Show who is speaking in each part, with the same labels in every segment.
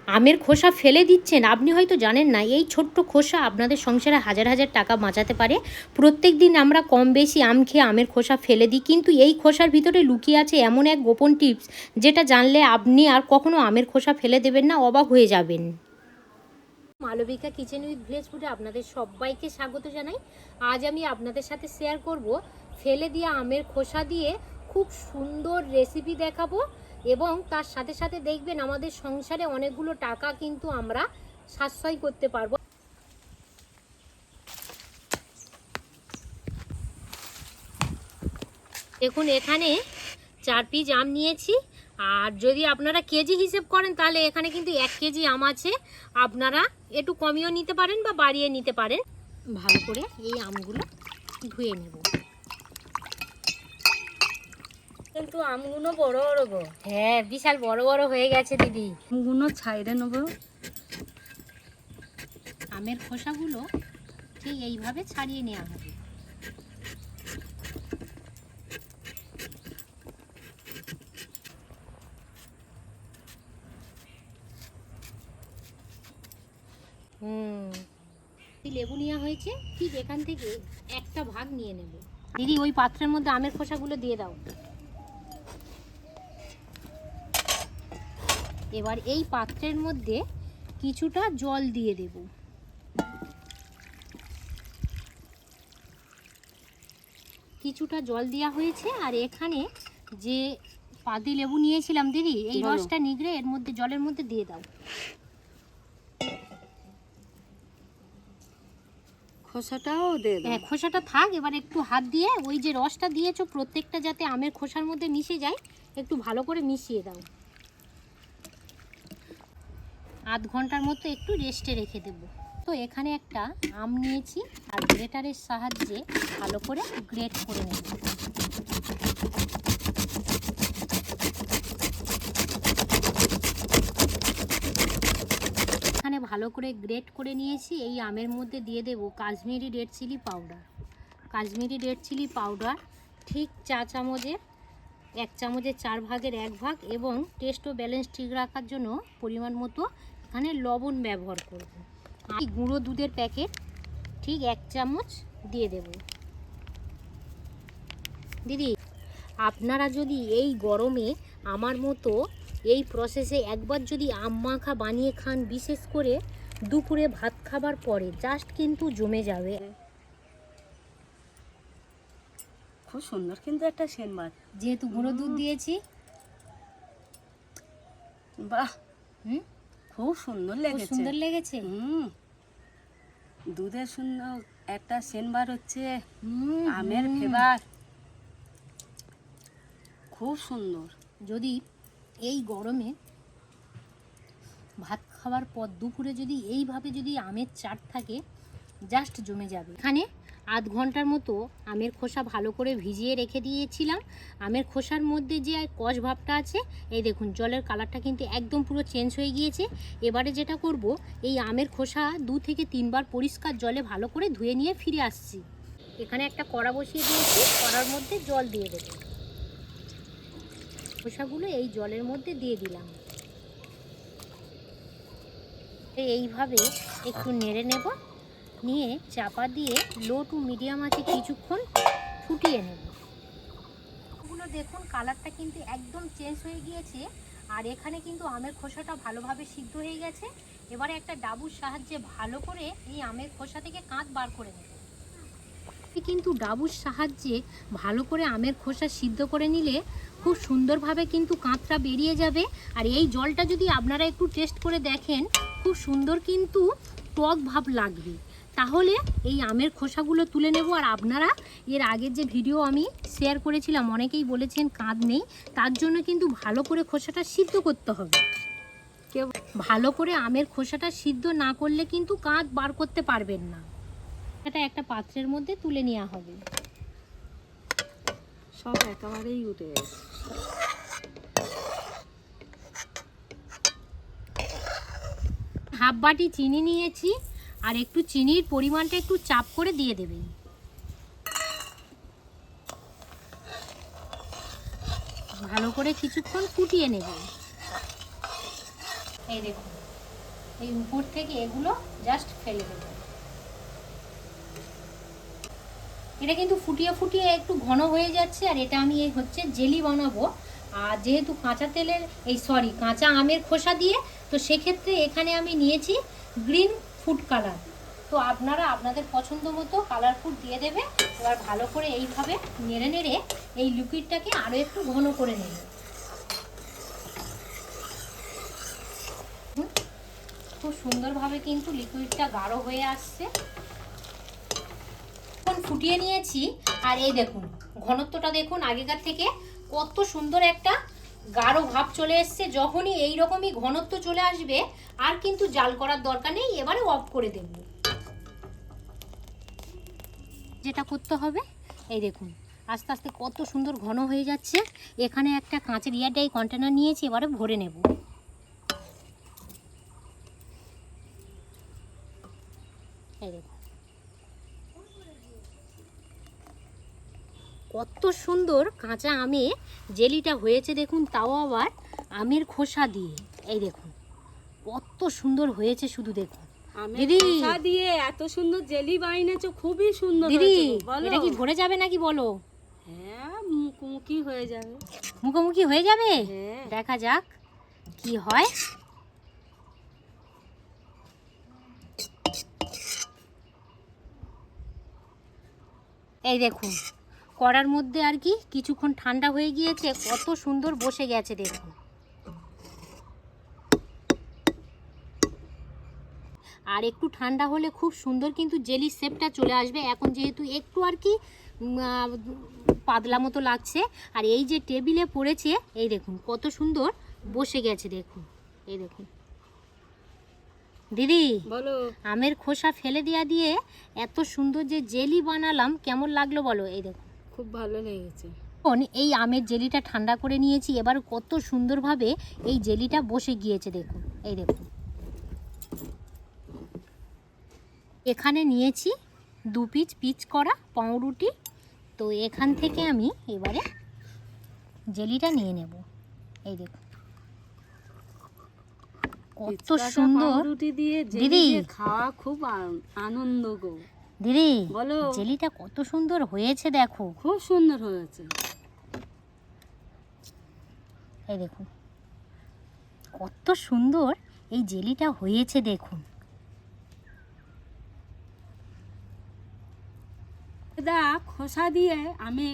Speaker 1: আমের খোসা ফেলে দিচ্ছেন, আপনি হয়তো জানেন না এই ছোট্ট খোসা আপনাদের সংসারে হাজার হাজার টাকা বাঁচাতে পারে। প্রত্যেক দিন আমরা কম বেশি আম খেয়ে আমের খোসা ফেলে দিই, কিন্তু এই খোসার ভিতরে লুকিয়ে আছে এমন এক গোপন টিপস, যেটা জানলে আপনি আর কখনো আমের খোসা ফেলে দেবেন না, অবাক হয়ে যাবেন। মালবিকা কিচেন উইথ ভিলেজ ফুডে আপনাদের সবাইকে স্বাগত জানাই। আজ আমি আপনাদের সাথে শেয়ার করব ফেলে দেওয়া আমের খোসা দিয়ে খুব সুন্দর রেসিপি দেখাবো, এবং তার সাথে সাথে দেখবেন আমাদের সংসারে অনেকগুলো টাকা কিন্তু আমরা সাশ্রয় করতে পারবো। দেখুন এখানে 4 পিস আম নিয়েছি, আর যদি আপনারা কেজি হিসেব করেন তাহলে এখানে কিন্তু 1 কেজি আম আছে। আপনারা একটু কমিয়েও নিতে পারেন বা বাড়িয়ে নিতে পারেন। ভালো করে এই আমগুলো ধুয়ে নেব।
Speaker 2: কিন্তু আমগুলো বড় বড় গো।
Speaker 1: হ্যাঁ, বিশাল বড় বড় হয়ে গেছে দিদি।
Speaker 2: আমগুলো ছাইড়ে নেব।
Speaker 1: আমের খোসাগুলো ঠিক এইভাবে ছাড়িয়ে নেওয়া হবে। লেবু নেওয়া হয়েছে, ঠিক এখান থেকে একটা ভাগ নিয়ে নেব। দিদি ওই পাত্রের মধ্যে আমের খোসাগুলো দিয়ে দাও। এবার এই পাত্রের মধ্যে কিছুটা জল দিয়ে দেব। কিছুটা জল দেওয়া হয়েছে, আর এখানে যে পাতি লেবু নিয়েছিলাম দিদি, এই রসটা নিগড়ে এর মধ্যে জলের মধ্যে দিয়ে দাও।
Speaker 2: খোসাটাও দে দাও।
Speaker 1: হ্যাঁ, খোসাটা থাক। এবার একটু হাত দিয়ে ওই যে রসটা দিয়েছো প্রত্যেকটা যাতে আমের খোসার মধ্যে মিশে যায়, একটু ভালো করে মিশিয়ে দাও। আধ ঘন্টার মতো একটু রেস্টে রেখে দেব। তো এখানে একটা আম নিয়েছি, আর গ্রেটারের সাহায্যে ভালো করে গ্রেট করে নেব। এখানে ভালো করে গ্রেট করে নিয়েছি। এই আমের মধ্যে দিয়ে দেব Kashmiri red chilli powder. Kashmiri red chilli powder ঠিক 1 চামচের 4 ভাগের 1 ভাগ, এবং টেস্ট ও ব্যালেন্স ঠিক রাখার জন্য পরিমাণ মতো এখানে লবণ ব্যবহার করব। এই গুঁড়ো দুধের প্যাকেট ঠিক 1 চামচ দিয়ে দেব। দিদি আপনারা যদি এই গরমে আমার মতো এই প্রসেসে একবার যদি আম মাখা বানিয়ে খান, বিশেষ করে দুপুরে ভাত খাবার পরে, জাস্ট কিন্তু জমে যাবে।
Speaker 2: খুব সুন্দর কিন্তু একটা সেন মাছ,
Speaker 1: যেহেতু গুঁড়ো দুধ দিয়েছি।
Speaker 2: বাহ, খুব সুন্দর লেগেছে।
Speaker 1: সুন্দর লেগেছে।
Speaker 2: দুধের সুন্দর একটা সেন বার হচ্ছে, আমের ফ্লেভার খুব সুন্দর।
Speaker 1: যদি এই গরমে ভাত খাওয়ার পর দুপুরে যদি এইভাবে যদি আমের চাট থাকে, জাস্ট জমে যাবে। এখানে আধ ঘন্টার মতো আমের খোসা ভালো করে ভিজিয়ে রেখে দিয়েছিলাম। আমের খোসার মধ্যে যে কষ ভাবটা আছে, এই দেখুন জলের কালারটা কিন্তু একদম পুরো চেঞ্জ হয়ে গিয়েছে। এবারে যেটা করব, এই আমের খোসা 2 থেকে 3 বার পরিষ্কার জলে ভালো করে ধুয়ে নিয়ে ফিরে আসছি। এখানে একটা কড়া বসিয়ে দিয়েছি, কড়ার মধ্যে জল দিয়ে দেব। খোসাগুলো এই জলের মধ্যে দিয়ে দিলাম। এইভাবে একটু নেড়ে নেব, নিয়ে চাপা দিয়ে লো টু মিডিয়াম আছে কিছুক্ষণ ফুটিয়ে নেব। ওগুলো দেখুন কালারটা কিন্তু একদম চেঞ্জ হয়ে গিয়েছে, আর এখানে কিন্তু আমের খোসাটা ভালোভাবে সিদ্ধ হয়ে গেছে। এবারে একটা ডাবুর সাহায্যে ভালো করে এই আমের খোসা থেকে কাঁচ বার করে নেব। কিন্তু ডাবুর সাহায্যে ভালো করে আমের খোসা সিদ্ধ করে নিলে খুব সুন্দরভাবে কিন্তু কাঁচটা বেরিয়ে যাবে। আর এই জলটা যদি আপনারা একটু টেস্ট করে দেখেন, খুব সুন্দর কিন্তু টক ভাব লাগবে। তাহলে এই আমের খোসাগুলো তুলে নেব। আর আপনারা এর আগের যে ভিডিও আমি শেয়ার করেছিলাম, অনেকেই বলেছেন কাঁচ নেই, তার জন্য কিন্তু ভালো করে খোসাটা সিদ্ধ করতে হবে। ভালো করে আমের খোসাটা সিদ্ধ না করলে কিন্তু কাঁচ বার করতে পারবেন না। এটা একটা পাত্রের মধ্যে তুলে নেওয়া হবে।
Speaker 2: সব একেবারেই উঠে গেছে।
Speaker 1: হাফ বাটি চিনি নিয়েছি, আর একটু চিনির পরিমাণটা একটু চাপ করে দিয়ে দেবেন। ভালো করে কিছুক্ষণ ফুটিয়ে নেবেন। এই দেখুন এই উপর থেকে এগুলো জাস্ট ফেলে দেব। এটা কিন্তু ফুটিয়ে ফুটিয়ে একটু ঘন হয়ে যাচ্ছে, আর এটা আমি এই হচ্ছে জেলি বানাবো। আর যেহেতু কাঁচা আমের খোসা দিয়ে, তো সেক্ষেত্রে এখানে আমি নিয়েছি গ্রিন ফুড কালার। তো আপনারা আপনাদের পছন্দ মতো কালার ফুড দিয়ে দেবে। এবার ভালো করে এইভাবে নেড়ে নেড়ে এই লিকুইডটাকে আরও একটু ঘন করে নেবে। খুব সুন্দরভাবে কিন্তু লিকুইডটা গাঢ় হয়ে আসছে। এখন ফুটিয়ে নিয়েছি, আর এই দেখুন ঘনত্বটা দেখুন আগেকার থেকে কত সুন্দর একটা গাঢ় ভাব চলে এসছে। যখনই এই রকমই ঘনত্ব চলে আসবে আর কিন্তু জাল করার দরকার নেই, এবারে অফ করে দেব। যেটা করতে হবে, এই দেখুন আস্তে আস্তে কত সুন্দর ঘন হয়ে যাচ্ছে। এখানে একটা কাঁচের এয়ারটাইট কন্টেনার নিয়েছি, এবারে ভরে নেব। এই দেখুন কত সুন্দর কাঁচা আমে জেলিটা হয়েছে দেখুন, তাও আবার আমের খোসা দিয়ে। এই দেখুন কত সুন্দর হয়েছে, শুধু দেখুন। দিদি
Speaker 2: দিয়ে এত সুন্দর জেলি বানিয়েছো, খুবই সুন্দর
Speaker 1: দিদি,
Speaker 2: বলো
Speaker 1: এটা কি ভরে যাবে নাকি বলো?
Speaker 2: হ্যাঁ, মুখোমুখি হয়ে যাবে।
Speaker 1: মুখোমুখি হয়ে যাবে,
Speaker 2: হ্যাঁ।
Speaker 1: দেখা যাক কি হয়। এই দেখুন কড়ার মধ্যে আর কি কিছুক্ষণ ঠান্ডা হয়ে গিয়েছে, কত সুন্দর বসে গেছে দেখুন। আর একটু ঠান্ডা হলে খুব সুন্দর কিন্তু জেলি শেপটা চলে আসবে। এখন যেহেতু একটু আর কি পাতলা মতো লাগছে, আর এই যে টেবিলে পড়েছে, এই দেখুন কত সুন্দর বসে গেছে দেখুন। এই দেখুন দিদি,
Speaker 2: বলো
Speaker 1: আমের খোসা ফেলে দেওয়া দিয়ে এত সুন্দর যে জেলি বানালাম, কেমন লাগলো বলো? এই দেখুন
Speaker 2: খুব ভালো লেগেছে।
Speaker 1: এখন এই আমের জেলিটা ঠান্ডা করে নিয়েছি, এবার কত সুন্দরভাবে এই জেলিটা বসে গিয়েছে দেখুন। এই দেখুন এখানে নিয়েছি 2 পিচ করা পাউরুটি। তো এখান থেকে আমি এবারে জেলিটা নিয়ে নেব। এই দেখুন কত সুন্দর
Speaker 2: রুটি দিয়ে
Speaker 1: দিদি,
Speaker 2: খাওয়া খুব আনন্দ গো।
Speaker 1: দিদি
Speaker 2: বলো
Speaker 1: জেলিটা কত সুন্দর হয়েছে দেখো,
Speaker 2: খুব সুন্দর হয়েছে।
Speaker 1: এই দেখুন কত সুন্দর এই জেলিটা হয়েছে দেখুন।
Speaker 2: দা খোসা দিয়ে আমি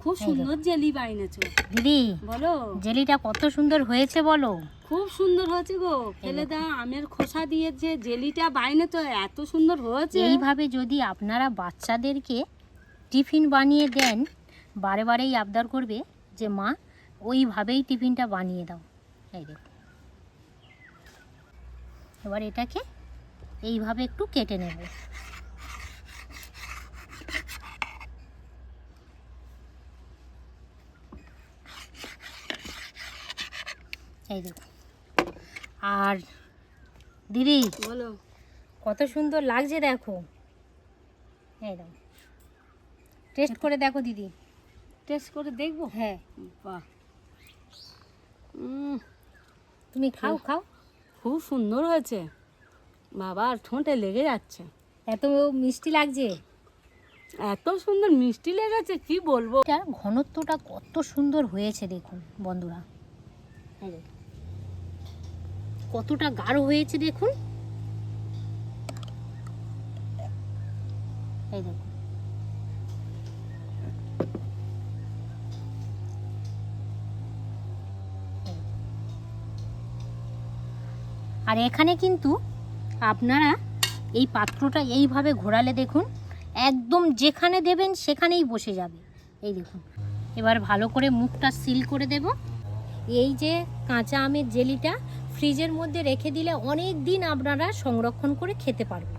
Speaker 2: খুব সুন্দর জেলি বানিয়েছো।
Speaker 1: দিদি
Speaker 2: বলো
Speaker 1: জেলিটা কত সুন্দর হয়েছে বলো?
Speaker 2: খুব সুন্দর হয়েছে গো। ফেলে দা আমের খোসা দিয়ে যে জেলিটা বানিয়েছো এত সুন্দর হয়েছে।
Speaker 1: এইভাবে যদি আপনারা বাচ্চাদেরকে টিফিন বানিয়ে দেন, বারে বারেই আবদার করবে যে মা ওইভাবেই টিফিনটা বানিয়ে দাও। এই দেখুন এবার এটাকে এইভাবে একটু কেটে নেব। এই দেখুন। আর দিদি
Speaker 2: বলো
Speaker 1: কত সুন্দর লাগছে দেখো। এই দেখো টেস্ট করে দেখো দিদি।
Speaker 2: টেস্ট করে দেখবো?
Speaker 1: হ্যাঁ
Speaker 2: বাহ,
Speaker 1: তুমি খাও খাও।
Speaker 2: খুব সুন্দর হয়েছে বাবা, ঠোঁটে লেগে যাচ্ছে।
Speaker 1: এত মিষ্টি লাগছে,
Speaker 2: এত সুন্দর মিষ্টি লেগেছে কি বলবো।
Speaker 1: এটার ঘনত্বটা কত সুন্দর হয়েছে দেখুন বন্ধুরা। এই দেখুন কতটা গাঢ় হয়েছে দেখুন। এই দেখুন আর এখানে কিন্তু আপনারা এই পাত্রটা এইভাবে ঘোরালে দেখুন একদম যেখানে দেবেন সেখানেই বসে যাবে। এই দেখুন এবার ভালো করে মুখটা সিল করে দেব। এই যে কাঁচা আমের জেলিটা ফ্রিজের মধ্যে রেখে দিলে অনেক দিন আপনারা সংরক্ষণ করে খেতে পারবেন।